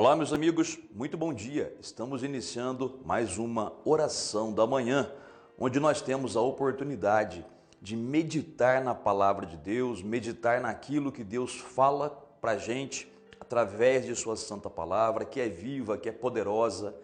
Olá, meus amigos, muito bom dia. Estamos iniciando mais uma oração da manhã, onde nós temos a oportunidade de meditar na palavra de Deus, meditar naquilo que Deus fala para a gente através de sua santa palavra, que é viva, que é poderosa.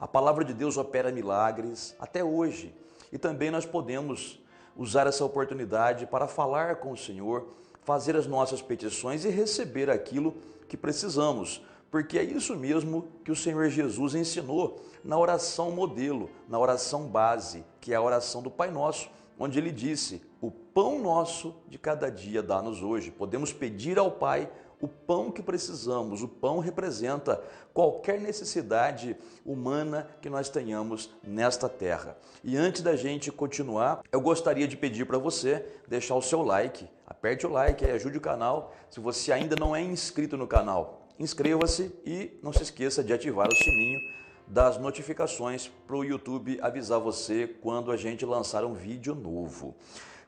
A palavra de Deus opera milagres até hoje. E também nós podemos usar essa oportunidade para falar com o Senhor, fazer as nossas petições e receber aquilo que precisamos. Porque é isso mesmo que o Senhor Jesus ensinou na oração modelo, na oração base, que é a oração do Pai Nosso, onde ele disse: o pão nosso de cada dia dá-nos hoje. Podemos pedir ao Pai o pão que precisamos. O pão representa qualquer necessidade humana que nós tenhamos nesta terra. E antes da gente continuar, eu gostaria de pedir para você deixar o seu like. Aperte o like e ajude o canal. Se você ainda não é inscrito no canal, inscreva-se e não se esqueça de ativar o sininho das notificações para o YouTube avisar você quando a gente lançar um vídeo novo.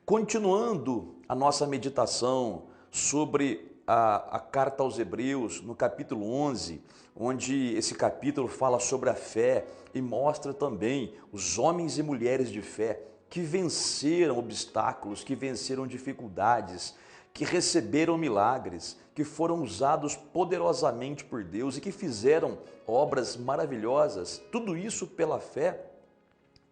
Continuando a nossa meditação sobre a carta aos Hebreus, no capítulo 11, onde esse capítulo fala sobre a fé e mostra também os homens e mulheres de fé que venceram obstáculos, que venceram dificuldades, que receberam milagres, que foram usados poderosamente por Deus e que fizeram obras maravilhosas. Tudo isso pela fé.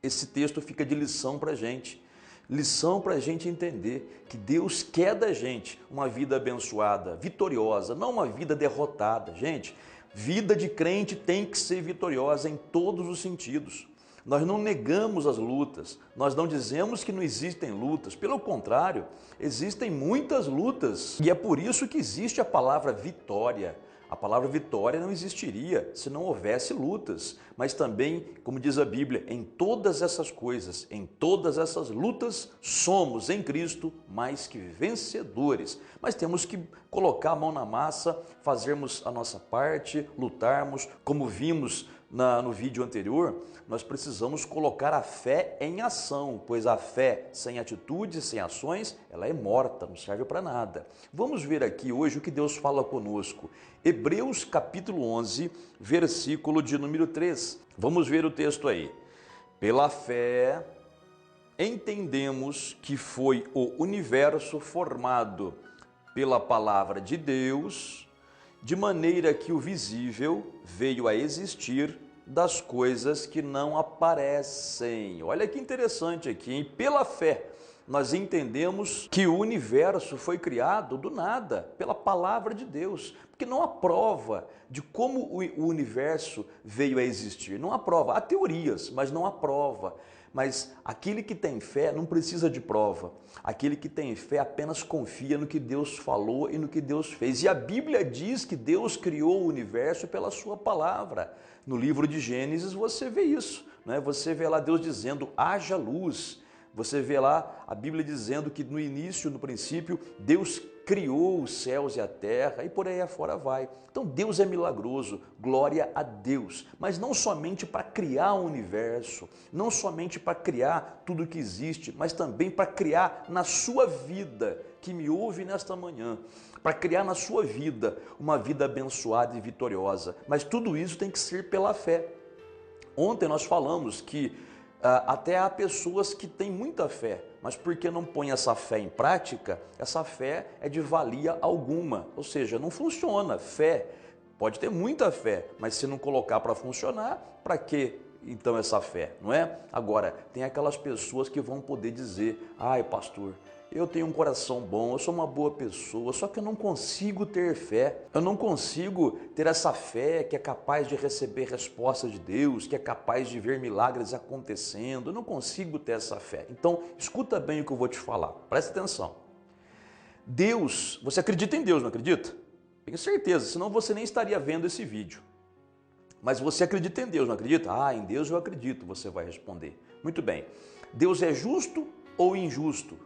Esse texto fica de lição para a gente. Lição para a gente entender que Deus quer da gente uma vida abençoada, vitoriosa, não uma vida derrotada. Gente, vida de crente tem que ser vitoriosa em todos os sentidos. Nós não negamos as lutas, nós não dizemos que não existem lutas, pelo contrário, existem muitas lutas e é por isso que existe a palavra vitória. A palavra vitória não existiria se não houvesse lutas, mas também, como diz a Bíblia, em todas essas coisas, em todas essas lutas, somos em Cristo mais que vencedores. Mas temos que colocar a mão na massa, fazermos a nossa parte, lutarmos, como vimos no vídeo anterior, nós precisamos colocar a fé em ação, pois a fé sem atitudes, sem ações, ela é morta, não serve para nada. Vamos ver aqui hoje o que Deus fala conosco. Hebreus capítulo 11, versículo de número 3. Vamos ver o texto aí. Pela fé, entendemos que foi o universo formado pela palavra de Deus, de maneira que o visível veio a existir das coisas que não aparecem. Olha que interessante aqui, hein? Pela fé, nós entendemos que o universo foi criado do nada, pela palavra de Deus, porque não há prova de como o universo veio a existir. Não há prova, há teorias, mas não há prova. Mas aquele que tem fé não precisa de prova. Aquele que tem fé apenas confia no que Deus falou e no que Deus fez. E a Bíblia diz que Deus criou o universo pela sua palavra. No livro de Gênesis você vê isso, né? Você vê lá Deus dizendo: haja luz. Você vê lá a Bíblia dizendo que no início, no princípio, Deus criou os céus e a terra e por aí afora vai. Então Deus é milagroso, glória a Deus, mas não somente para criar o universo, não somente para criar tudo que existe, mas também para criar na sua vida, que me ouve nesta manhã, para criar na sua vida uma vida abençoada e vitoriosa. Mas tudo isso tem que ser pela fé. Ontem nós falamos que até há pessoas que têm muita fé, mas porque não põem essa fé em prática, essa fé é de valia alguma, ou seja, não funciona. Fé, pode ter muita fé, mas se não colocar para funcionar, para que então essa fé, não é? Agora, tem aquelas pessoas que vão poder dizer: ai pastor, eu tenho um coração bom, eu sou uma boa pessoa, só que eu não consigo ter fé, eu não consigo ter essa fé que é capaz de receber respostas de Deus, que é capaz de ver milagres acontecendo, eu não consigo ter essa fé. Então, escuta bem o que eu vou te falar, presta atenção. Deus, você acredita em Deus, não acredita? Tenho certeza, senão você nem estaria vendo esse vídeo. Mas você acredita em Deus, não acredita? Ah, em Deus eu acredito, você vai responder. Muito bem, Deus é justo ou injusto?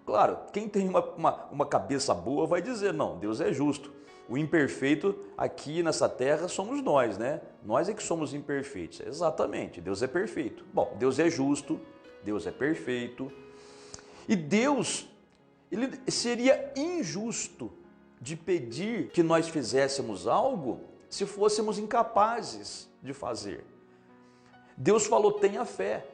Claro, quem tem uma cabeça boa vai dizer: não, Deus é justo. O imperfeito aqui nessa terra somos nós, né? Nós é que somos imperfeitos. Exatamente, Deus é perfeito. Bom, Deus é justo, Deus é perfeito. E Deus, ele seria injusto de pedir que nós fizéssemos algo se fôssemos incapazes de fazer. Deus falou, tenha fé.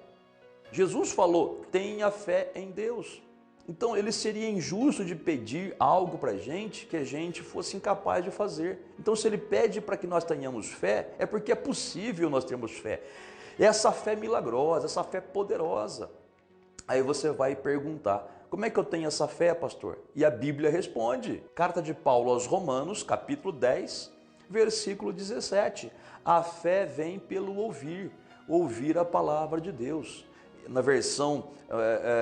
Jesus falou, tenha fé em Deus. Então ele seria injusto de pedir algo para a gente que a gente fosse incapaz de fazer. Então se ele pede para que nós tenhamos fé, é porque é possível nós termos fé. Essa fé milagrosa, essa fé poderosa. Aí você vai perguntar, como é que eu tenho essa fé, pastor? E a Bíblia responde. Carta de Paulo aos Romanos, capítulo 10, versículo 17. A fé vem pelo ouvir, ouvir a palavra de Deus. Na versão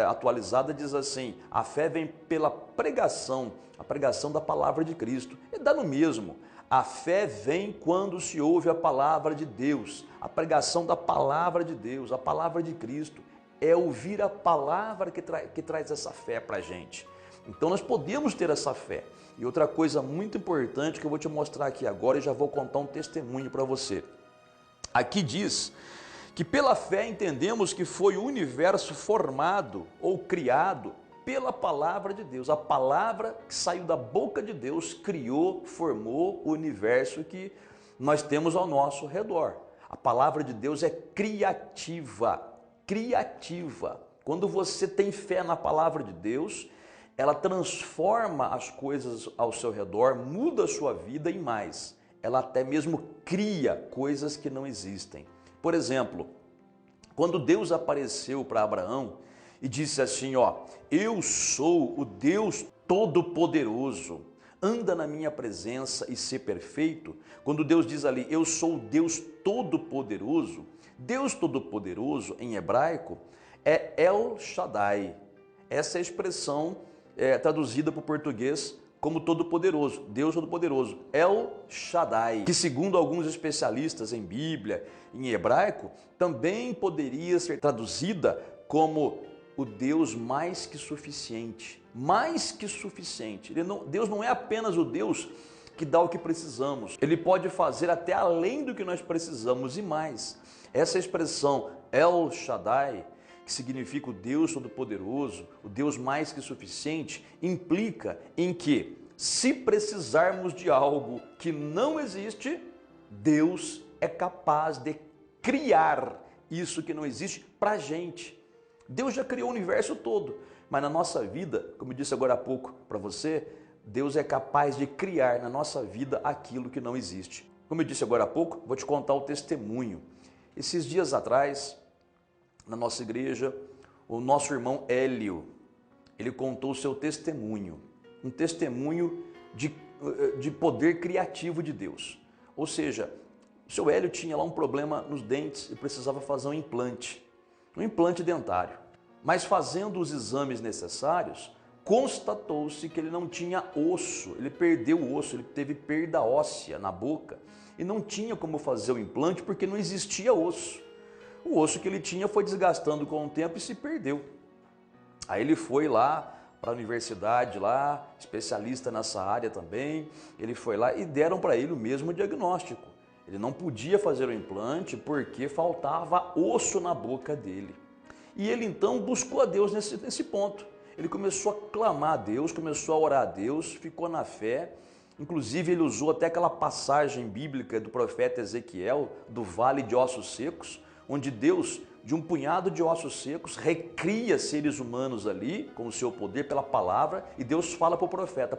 atualizada diz assim, a fé vem pela pregação, a pregação da palavra de Cristo. E dá no mesmo. A fé vem quando se ouve a palavra de Deus, a pregação da palavra de Deus, a palavra de Cristo. É ouvir a palavra que traz essa fé para a gente. Então nós podemos ter essa fé. E outra coisa muito importante que eu vou te mostrar aqui agora e já vou contar um testemunho para você. Aqui diz que pela fé entendemos que foi o universo formado ou criado pela palavra de Deus. A palavra que saiu da boca de Deus criou, formou o universo que nós temos ao nosso redor. A palavra de Deus é criativa. Criativa. Quando você tem fé na palavra de Deus, ela transforma as coisas ao seu redor, muda a sua vida e mais. Ela até mesmo cria coisas que não existem. Por exemplo, quando Deus apareceu para Abraão e disse assim, ó, eu sou o Deus Todo-Poderoso, anda na minha presença e ser perfeito. Quando Deus diz ali, eu sou o Deus Todo-Poderoso, Deus Todo-Poderoso em hebraico é El Shaddai. Essa é a expressão traduzida para o português como Todo-Poderoso, Deus Todo-Poderoso, El Shaddai, que segundo alguns especialistas em Bíblia, em hebraico, também poderia ser traduzida como o Deus mais que suficiente. Mais que suficiente. Deus não é apenas o Deus que dá o que precisamos. Ele pode fazer até além do que nós precisamos e mais. Essa expressão El Shaddai, que significa o Deus Todo-Poderoso, o Deus mais que suficiente, implica em que, se precisarmos de algo que não existe, Deus é capaz de criar isso que não existe para a gente. Deus já criou o universo todo, mas na nossa vida, como eu disse agora há pouco para você, Deus é capaz de criar na nossa vida aquilo que não existe. Como eu disse agora há pouco, vou te contar o testemunho. Esses dias atrás, na nossa igreja, o nosso irmão Hélio, ele contou o seu testemunho, um testemunho de poder criativo de Deus. Ou seja, o seu Hélio tinha lá um problema nos dentes e precisava fazer um implante dentário. Mas fazendo os exames necessários, constatou-se que ele não tinha osso, ele perdeu o osso, ele teve perda óssea na boca e não tinha como fazer o implante porque não existia osso. O osso que ele tinha foi desgastando com o tempo e se perdeu. Aí ele foi lá para a universidade, lá, especialista nessa área também, ele foi lá e deram para ele o mesmo diagnóstico. Ele não podia fazer o implante porque faltava osso na boca dele. E ele então buscou a Deus nesse ponto. Ele começou a clamar a Deus, começou a orar a Deus, ficou na fé. Inclusive ele usou até aquela passagem bíblica do profeta Ezequiel, do vale de ossos secos, onde Deus, de um punhado de ossos secos, recria seres humanos ali, com o seu poder pela palavra, e Deus fala para o profeta,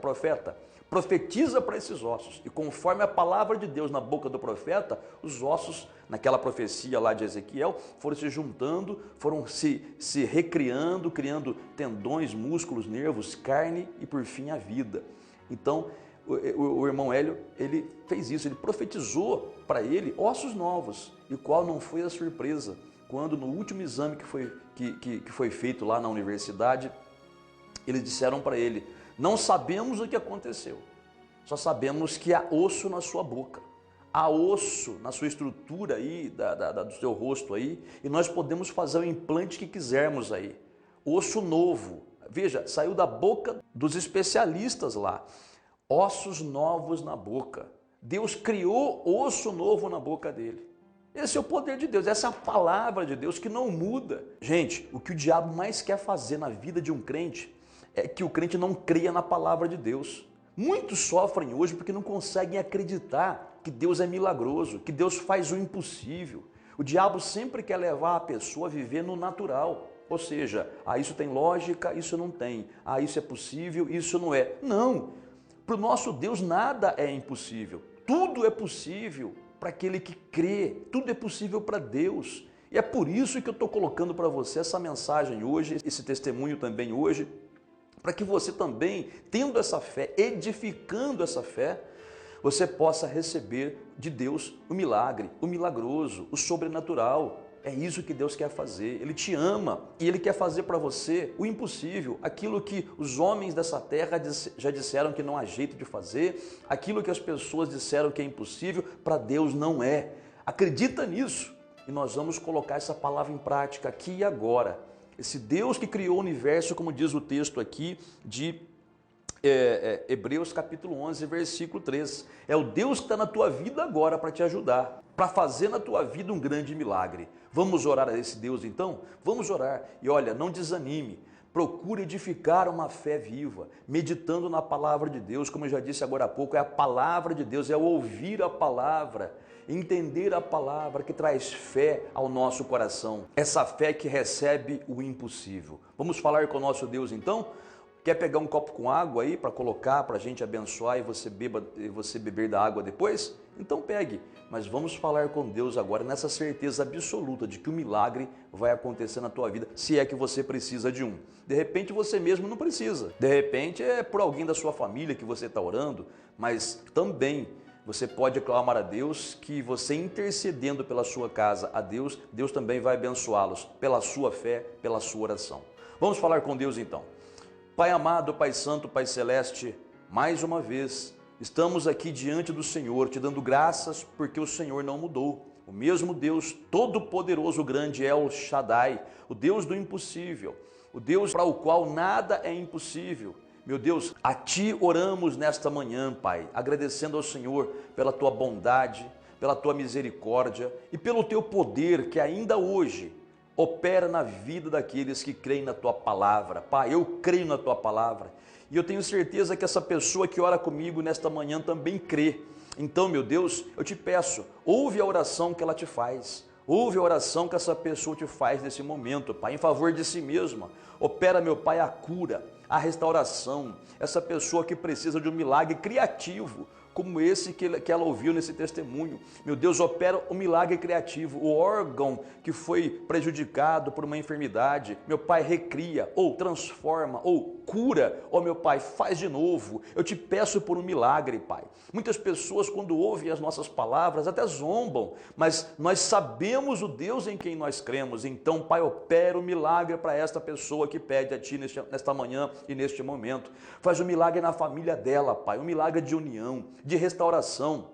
profetiza para esses ossos, e conforme a palavra de Deus na boca do profeta, os ossos, naquela profecia lá de Ezequiel, foram se juntando, foram se recriando, criando tendões, músculos, nervos, carne e por fim a vida. Então, o irmão Hélio, ele fez isso, ele profetizou para ele ossos novos, e qual não foi a surpresa, quando no último exame que foi feito lá na universidade, eles disseram para ele, não sabemos o que aconteceu, só sabemos que há osso na sua boca, há osso na sua estrutura aí, do seu rosto aí, e nós podemos fazer o implante que quisermos aí, osso novo, veja, saiu da boca dos especialistas lá, ossos novos na boca. Deus criou osso novo na boca dele. Esse é o poder de Deus, essa é a palavra de Deus que não muda. Gente, o que o diabo mais quer fazer na vida de um crente é que o crente não creia na palavra de Deus. Muitos sofrem hoje porque não conseguem acreditar que Deus é milagroso, que Deus faz o impossível. O diabo sempre quer levar a pessoa a viver no natural. Ou seja, isso tem lógica, isso não tem. Isso é possível, isso não é. Não, para o nosso Deus nada é impossível. Tudo é possível para aquele que crê, tudo é possível para Deus. E é por isso que eu estou colocando para você essa mensagem hoje, esse testemunho também hoje, para que você também, tendo essa fé, edificando essa fé, você possa receber de Deus o milagre, o milagroso, o sobrenatural. É isso que Deus quer fazer. Ele te ama e Ele quer fazer para você o impossível, aquilo que os homens dessa terra já disseram que não há jeito de fazer, aquilo que as pessoas disseram que é impossível, para Deus não é. Acredita nisso e nós vamos colocar essa palavra em prática aqui e agora. Esse Deus que criou o universo, como diz o texto aqui de Hebreus capítulo 11, versículo 3. É o Deus que está na tua vida agora para te ajudar, para fazer na tua vida um grande milagre. Vamos orar a esse Deus então? Vamos orar. E olha, não desanime. Procure edificar uma fé viva, meditando na palavra de Deus. Como eu já disse agora há pouco, é a palavra de Deus, é o ouvir a palavra, entender a palavra que traz fé ao nosso coração. Essa fé que recebe o impossível. Vamos falar com o nosso Deus então? Quer pegar um copo com água aí para colocar, para a gente abençoar e você beber da água depois? Então pegue, mas vamos falar com Deus agora nessa certeza absoluta de que o milagre vai acontecer na tua vida, se é que você precisa de um. De repente você mesmo não precisa, de repente é por alguém da sua família que você está orando, mas também você pode clamar a Deus que você intercedendo pela sua casa a Deus, Deus também vai abençoá-los pela sua fé, pela sua oração. Vamos falar com Deus então. Pai amado, Pai santo, Pai celeste, mais uma vez, estamos aqui diante do Senhor, te dando graças porque o Senhor não mudou. O mesmo Deus todo-poderoso, grande El Shaddai, o Deus do impossível, o Deus para o qual nada é impossível. Meu Deus, a Ti oramos nesta manhã, Pai, agradecendo ao Senhor pela Tua bondade, pela Tua misericórdia e pelo Teu poder que ainda hoje opera na vida daqueles que creem na Tua palavra. Pai, eu creio na Tua palavra e eu tenho certeza que essa pessoa que ora comigo nesta manhã também crê. Então, meu Deus, eu te peço, ouve a oração que ela te faz, ouve a oração que essa pessoa te faz nesse momento, Pai, em favor de si mesma. Opera, meu Pai, a cura, a restauração, essa pessoa que precisa de um milagre criativo, como esse que ela ouviu nesse testemunho. Meu Deus, opera o milagre criativo, o órgão que foi prejudicado por uma enfermidade, meu Pai, recria, ou transforma, ou cura, meu Pai, faz de novo. Eu te peço por um milagre, Pai. Muitas pessoas, quando ouvem as nossas palavras, até zombam, mas nós sabemos o Deus em quem nós cremos. Então, Pai, opera o milagre para esta pessoa que pede a Ti nesta manhã e neste momento. Faz um milagre na família dela, Pai, um milagre de união, de restauração.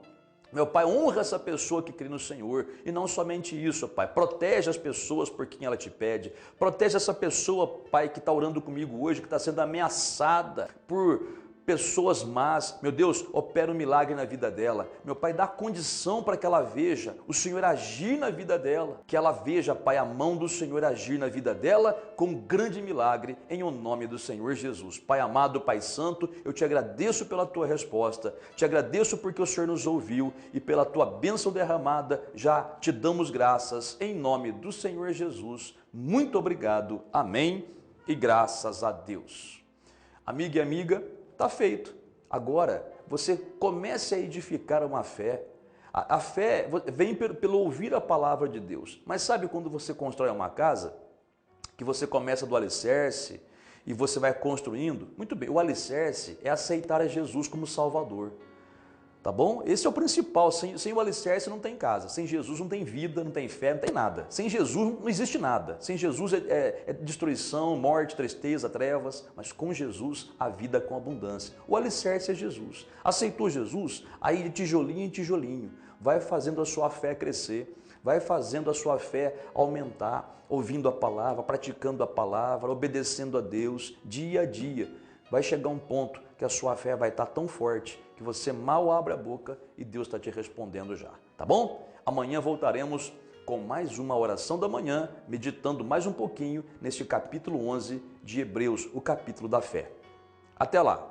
Meu Pai, honra essa pessoa que crê no Senhor. E não somente isso, Pai, protege as pessoas por quem ela te pede. Protege essa pessoa, Pai, que está orando comigo hoje, que está sendo ameaçada por pessoas más. Meu Deus, opera um milagre na vida dela. Meu Pai, dá condição para que ela veja o Senhor agir na vida dela. Que ela veja, Pai, a mão do Senhor agir na vida dela com um grande milagre em o nome do Senhor Jesus. Pai amado, Pai santo, eu te agradeço pela tua resposta. Te agradeço porque o Senhor nos ouviu e pela tua bênção derramada já te damos graças em nome do Senhor Jesus. Muito obrigado. Amém. E graças a Deus. Amiga e amiga, está feito. Agora, você comece a edificar uma fé. A fé vem pelo ouvir a palavra de Deus. Mas sabe quando você constrói uma casa, que você começa do alicerce e você vai construindo? Muito bem, o alicerce é aceitar a Jesus como Salvador. Tá bom? Esse é o principal. Sem o alicerce não tem casa. Sem Jesus não tem vida, não tem fé, não tem nada. Sem Jesus não existe nada. Sem Jesus é destruição, morte, tristeza, trevas. Mas com Jesus, a vida com abundância. O alicerce é Jesus. Aceitou Jesus? Aí de tijolinho em tijolinho. Vai fazendo a sua fé crescer. Vai fazendo a sua fé aumentar. Ouvindo a palavra, praticando a palavra, obedecendo a Deus dia a dia. Vai chegar um ponto que a sua fé vai estar tão forte que você mal abre a boca e Deus está te respondendo já, tá bom? Amanhã voltaremos com mais uma oração da manhã, meditando mais um pouquinho neste capítulo 11 de Hebreus, o capítulo da fé. Até lá!